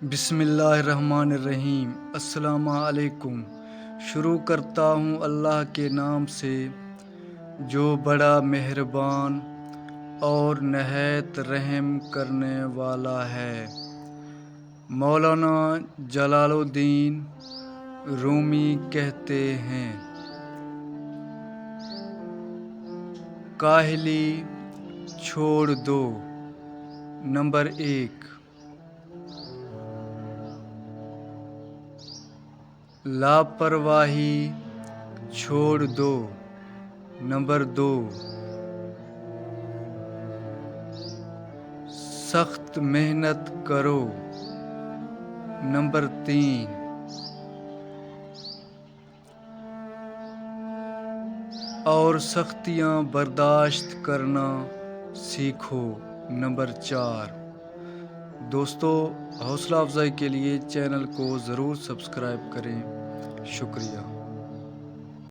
بسم اللہ الرحمن الرحیم۔ السلام علیکم۔ شروع کرتا ہوں اللہ کے نام سے جو بڑا مہربان اور نہایت رحم کرنے والا ہے۔ مولانا جلال الدین رومی کہتے ہیں، کاہلی چھوڑ دو۔ نمبر 1، لاپرواہی چھوڑ دو۔ نمبر 2، سخت محنت کرو۔ نمبر 3، اور سختیاں برداشت کرنا سیکھو۔ نمبر 4۔ دوستو، حوصلہ افزائی کے لیے چینل کو ضرور سبسکرائب کریں۔ شکریہ۔